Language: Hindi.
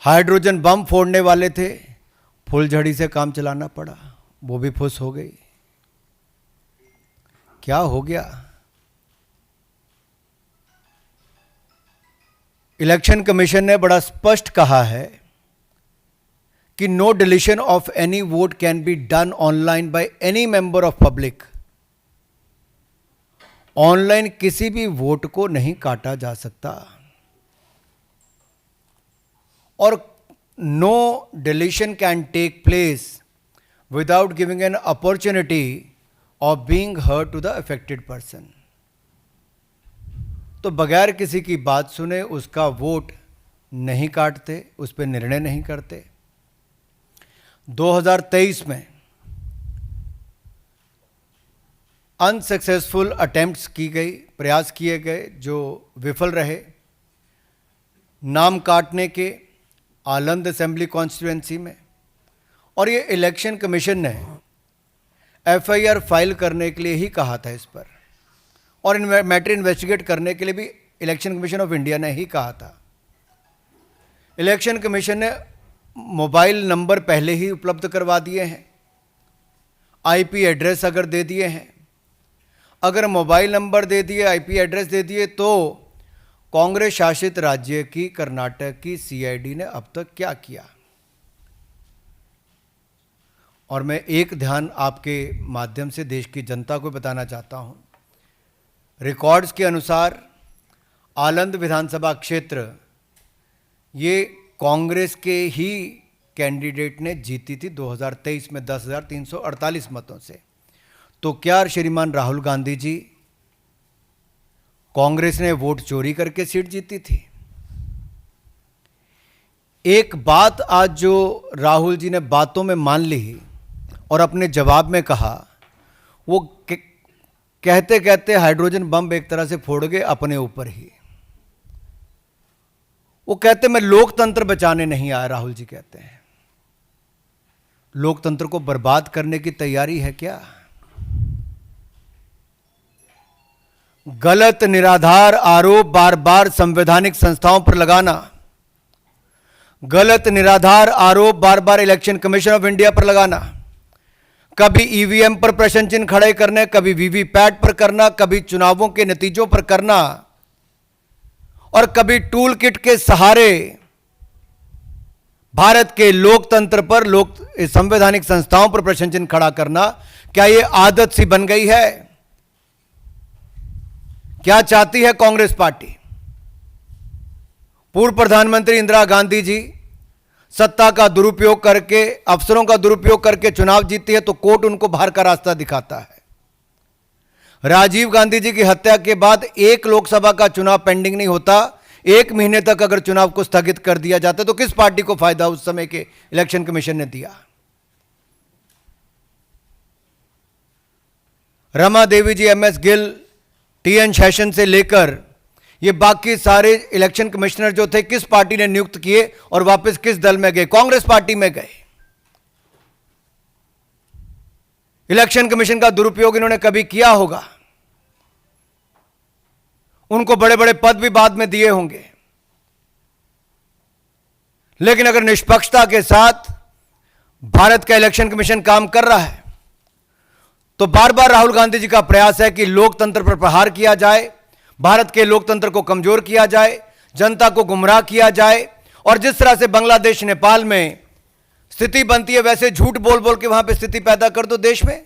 हाइड्रोजन बम फोड़ने वाले थे, फुलझड़ी से काम चलाना पड़ा, वो भी फुस हो गई। क्या हो गया? इलेक्शन कमीशन ने बड़ा स्पष्ट कहा है कि no deletion of any vote can be done online by any member of public. Online किसी भी वोट को नहीं काटा जा सकता और no deletion can take place without giving an opportunity of being heard to the affected person. तो बगैर किसी की बात सुने उसका वोट नहीं काटते, उस पर निर्णय नहीं करते। 2023 में अनसक्सेसफुल अटेम्प्ट्स की गई, प्रयास किए गए जो विफल रहे, नाम काटने के आलंद असेंबली कॉन्स्टिट्यूएंसी में। और ये इलेक्शन कमीशन ने एफआईआर फाइल करने के लिए ही कहा था इस पर, और मैटर इन्वेस्टिगेट करने के लिए भी इलेक्शन कमीशन ऑफ इंडिया ने ही कहा था। इलेक्शन कमीशन ने मोबाइल नंबर पहले ही उपलब्ध करवा दिए हैं, आईपी एड्रेस अगर दे दिए हैं, अगर मोबाइल नंबर दे दिए, आईपी एड्रेस दे दिए, तो कांग्रेस शासित राज्य की कर्नाटक की सीआईडी ने अब तक क्या किया? और मैं एक ध्यान आपके माध्यम से देश की जनता को बताना चाहता हूं। रिकॉर्ड्स के अनुसार आलंद विधानसभा क्षेत्र ये कांग्रेस के ही कैंडिडेट ने जीती थी 2023 में 10,348 मतों से। तो क्या श्रीमान राहुल गांधी जी, कांग्रेस ने वोट चोरी करके सीट जीती थी? एक बात आज जो राहुल जी ने बातों में मान ली और अपने जवाब में कहा, वो कहते कहते हाइड्रोजन बम एक तरह से फोड़ गए अपने ऊपर ही। वो कहते मैं लोकतंत्र बचाने नहीं आया, राहुल जी कहते हैं। लोकतंत्र को बर्बाद करने की तैयारी है क्या? गलत निराधार आरोप बार बार संवैधानिक संस्थाओं पर लगाना, गलत निराधार आरोप बार बार इलेक्शन कमीशन ऑफ इंडिया पर लगाना, कभी ईवीएम पर प्रश्न चिन्ह खड़े करने, कभी वीवीपैट पर करना, कभी चुनावों के नतीजों पर करना, और कभी टूल किट के सहारे भारत के लोकतंत्र पर, संवैधानिक संस्थाओं पर प्रश्न चिन्ह खड़ा करना, क्या यह आदत सी बन गई है? क्या चाहती है कांग्रेस पार्टी? पूर्व प्रधानमंत्री इंदिरा गांधी जी सत्ता का दुरुपयोग करके, अफसरों का दुरुपयोग करके चुनाव जीती है तो कोर्ट उनको बाहर का रास्ता दिखाता है। राजीव गांधी जी की हत्या के बाद एक लोकसभा का चुनाव पेंडिंग नहीं होता, 1 महीने तक अगर चुनाव को स्थगित कर दिया जाता तो किस पार्टी को फायदा उस समय के इलेक्शन कमीशन ने दिया? रमा देवी जी, एमएस गिल, टीएन शेषन से लेकर ये बाकी सारे इलेक्शन कमिश्नर जो थे किस पार्टी ने नियुक्त किए और वापस किस दल में गए? कांग्रेस पार्टी में गए। इलेक्शन कमीशन का दुरुपयोग इन्होंने कभी किया होगा, उनको बड़े बड़े पद भी बाद में दिए होंगे, लेकिन अगर निष्पक्षता के साथ भारत का इलेक्शन कमीशन काम कर रहा है तो बार बार राहुल गांधी जी का प्रयास है कि लोकतंत्र पर प्रहार किया जाए, भारत के लोकतंत्र को कमजोर किया जाए, जनता को गुमराह किया जाए, और जिस तरह से बांग्लादेश नेपाल में स्थिति बनती है वैसे झूठ बोल बोल के वहां पे स्थिति पैदा कर दो देश में।